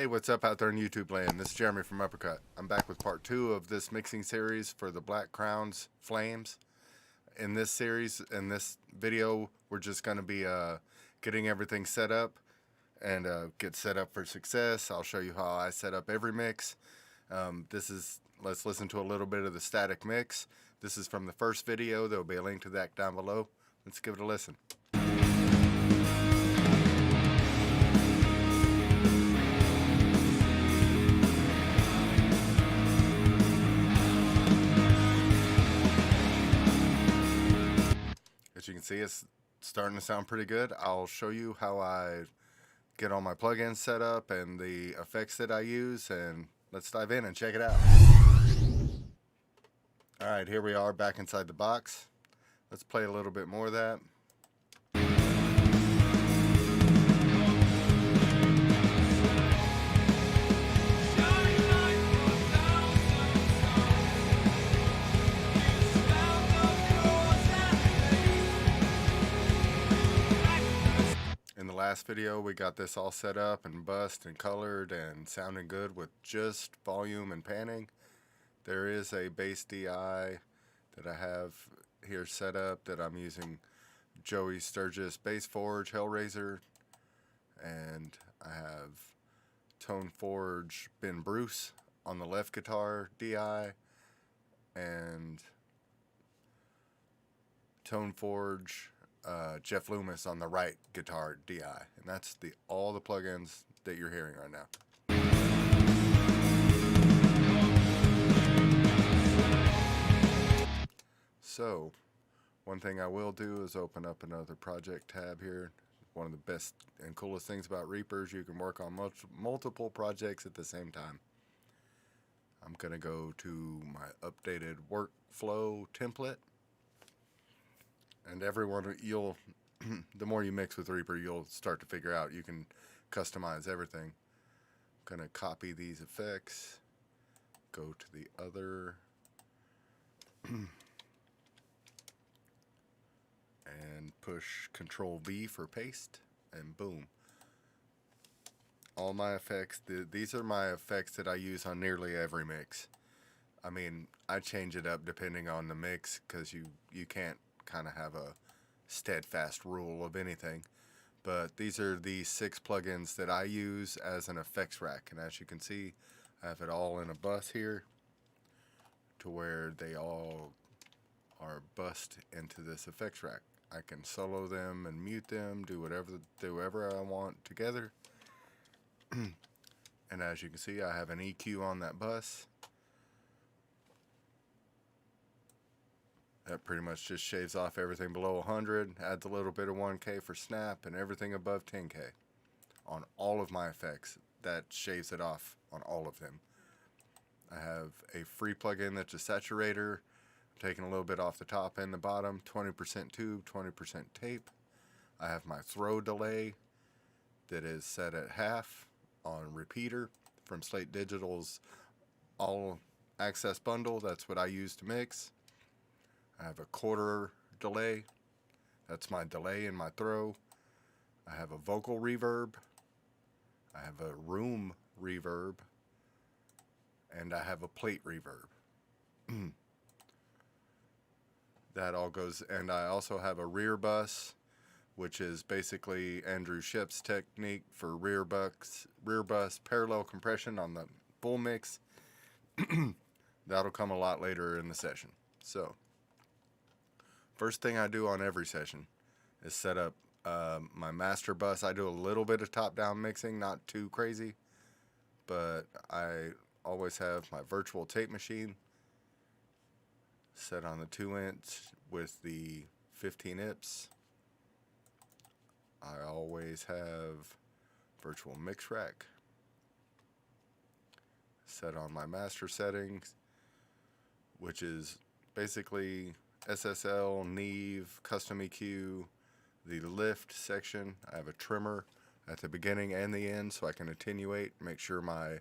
Hey, what's up out there in YouTube land? This is Jeremy from Uppercut. I'm back with part 2 of this mixing series for the Black Crowns Flames. In this series, in this video, we're just going to be getting everything set up and get set up for success. I'll show you how I set up every mix. Let's listen to a little bit of the static mix. This is from the first video. There will be a link to that down below. Let's give it a listen. As you can see, it's starting to sound pretty good. I'll show you how I get all my plugins set up and the effects that I use, and let's dive in and check it out. Alright, here we are back inside the box. Let's play a little bit more of that. In the last video, we got this all set up and bussed and colored and sounding good with just volume and panning. There is a bass DI that I have here set up that I'm using Joey Sturgis Bass Forge Hellraiser, and I have Tone Forge Ben Bruce on the left guitar DI and Tone Forge Jeff Loomis on the right guitar DI, and that's all the plugins that you're hearing right now. So, one thing I will do is open up another project tab here. One of the best and coolest things about Reaper is you can work on multiple projects at the same time. I'm going to go to my updated workflow template. And everyone, the more you mix with Reaper, you'll start to figure out you can customize everything. I'm going to copy these effects, go to the other, and push Control V for paste, and boom. All my effects, these are my effects that I use on nearly every mix. I mean, I change it up depending on the mix, because you can't kind of have a steadfast rule of anything, but these are the 6 plugins that I use as an effects rack, and as you can see, I have it all in a bus here to where they all are bussed into this effects rack. I can solo them and mute them, do whatever I want together. And as you can see, I have an EQ on that bus. That pretty much just shaves off everything below 100, adds a little bit of 1K for snap, and everything above 10K. On all of my effects, that shaves it off on all of them. I have a free plugin that's a saturator. I'm taking a little bit off the top and the bottom, 20% tube, 20% tape. I have my throw delay that is set at half on repeater from Slate Digital's All Access Bundle. That's what I use to mix. I have a quarter delay. That's my delay in my throw. I have a vocal reverb. I have a room reverb. And I have a plate reverb. That all goes, and I also have a rear bus, which is basically Andrew Shep's technique for rear bus parallel compression on the full mix. That'll come a lot later in the session. So, first thing I do on every session is set up my master bus. I do a little bit of top-down mixing, not too crazy, but I always have my virtual tape machine set on the 2-inch with the 15 IPs. I always have virtual mix rack set on my master settings, which is basically SSL, Neve, custom EQ, the lift section. I have a trimmer at the beginning and the end so I can attenuate, make sure my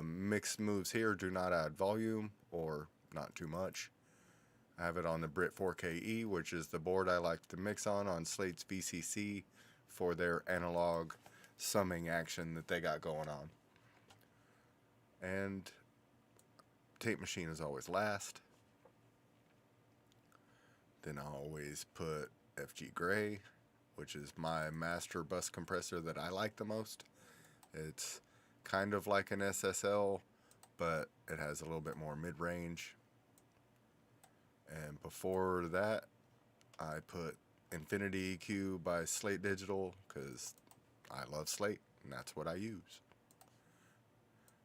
mix moves here do not add volume or not too much. I have it on the Brit 4KE, which is the board I like to mix on Slate's VCC for their analog summing action that they got going on. And tape machine is always last. Then I'll always put FG Gray, which is my master bus compressor that I like the most. It's kind of like an SSL, but it has a little bit more mid-range. And before that, I put Infinity EQ by Slate Digital because I love Slate and that's what I use.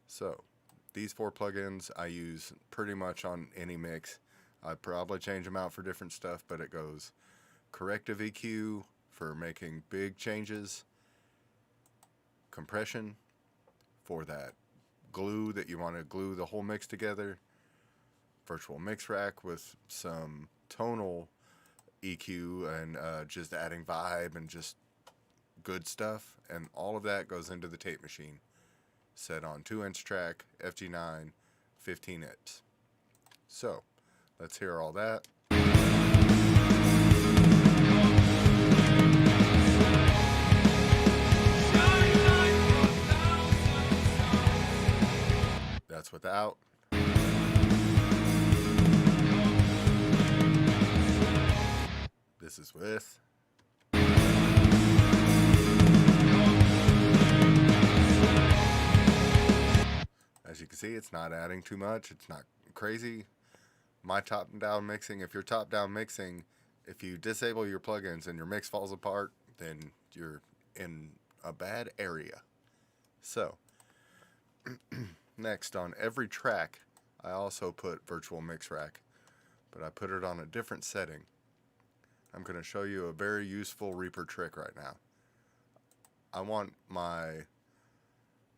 So these 4 plugins I use pretty much on any mix. I probably change them out for different stuff, but it goes corrective EQ for making big changes, compression for that glue that you want to glue the whole mix together, virtual mix rack with some tonal EQ and just adding vibe and just good stuff, and all of that goes into the tape machine set on 2-inch track, FG9, 15 hits. So let's hear all that. That's without. This is with. As you can see, it's not adding too much. It's not crazy. My top-down mixing, if you're top-down mixing, if you disable your plugins and your mix falls apart, then you're in a bad area. So, next, on every track, I also put virtual mix rack, but I put it on a different setting. I'm going to show you a very useful Reaper trick right now. I want my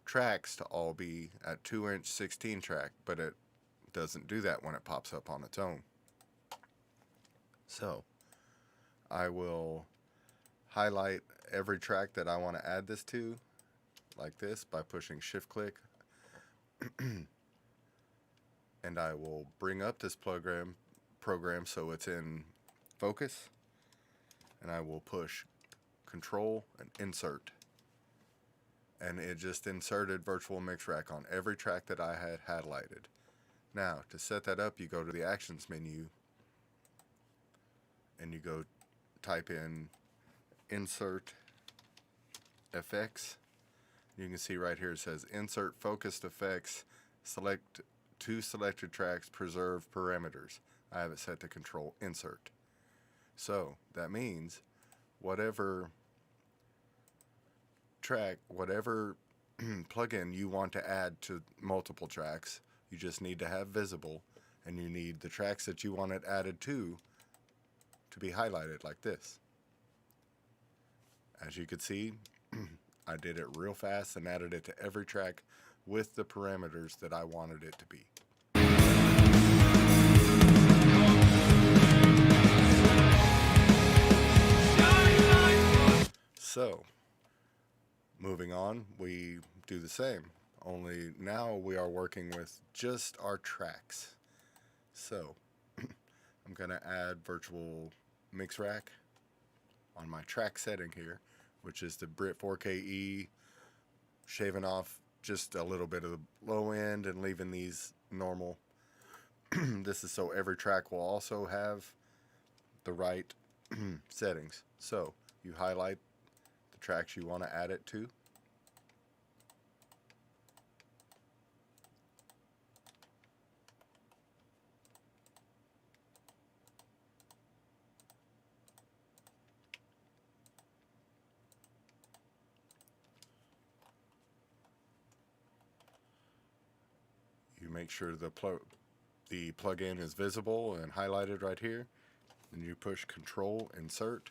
tracks to all be at 2-inch 16 track, but it doesn't do that when it pops up on its own. So I will highlight every track that I want to add this to, like this, by pushing shift click. And I will bring up this program so it's in focus, and I will push control and insert, and it just inserted virtual mix rack on every track that I had highlighted. Now to set that up, you go to the actions menu and you go type in insert effects. You can see right here it says insert focused effects, select 2 selected tracks, preserve parameters. I have it set to control insert. So that means whatever track, whatever plugin you want to add to multiple tracks, you just need to have visible, and you need the tracks that you want it added to be highlighted like this. As you can see, I did it real fast and added it to every track with the parameters that I wanted it to be. So, moving on, we do the same, only now we are working with just our tracks. So, I'm going to add virtual mix rack on my track setting here, which is the Brit 4KE, shaving off just a little bit of the low end and leaving these normal. This is so every track will also have the right settings. So you highlight the tracks you want to add it to. You make sure the plugin is visible and highlighted right here. Then you push Control Insert,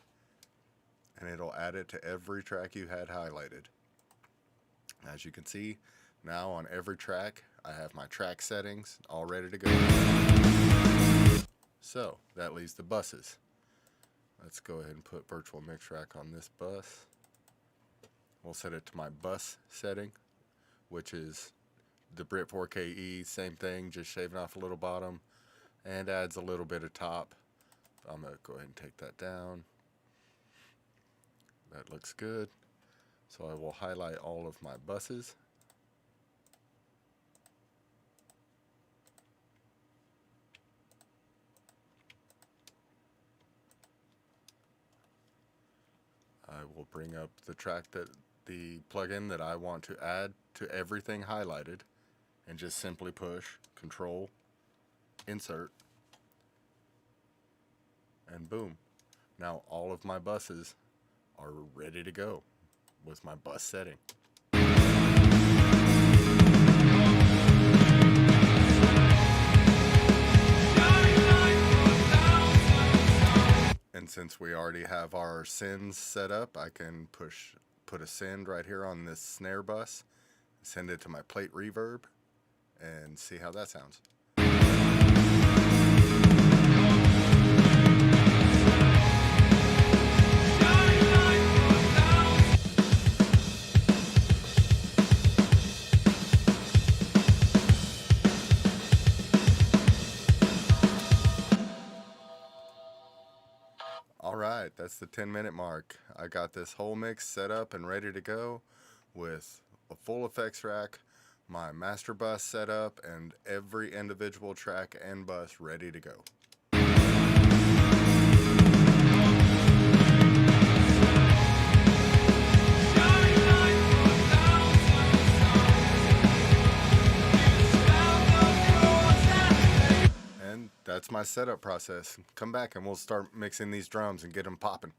and it'll add it to every track you had highlighted. As you can see, now on every track, I have my track settings all ready to go. So that leaves the buses. Let's go ahead and put virtual mix rack on this bus. We'll set it to my bus setting, which is the Brit 4KE, same thing, just shaving off a little bottom and adds a little bit of top. I'm going to go ahead and take that down. That looks good. So I will highlight all of my buses. I will bring up the plugin that I want to add to everything highlighted and just simply push Control, Insert, and boom. Now all of my buses are ready to go with my bus setting. And since we already have our sends set up, I can put a send right here on this snare bus, send it to my plate reverb, and see how that sounds. Alright, that's the 10-minute mark. I got this whole mix set up and ready to go with a full effects rack, my master bus set up, and every individual track and bus ready to go. And that's my setup process. Come back and we'll start mixing these drums and get them popping.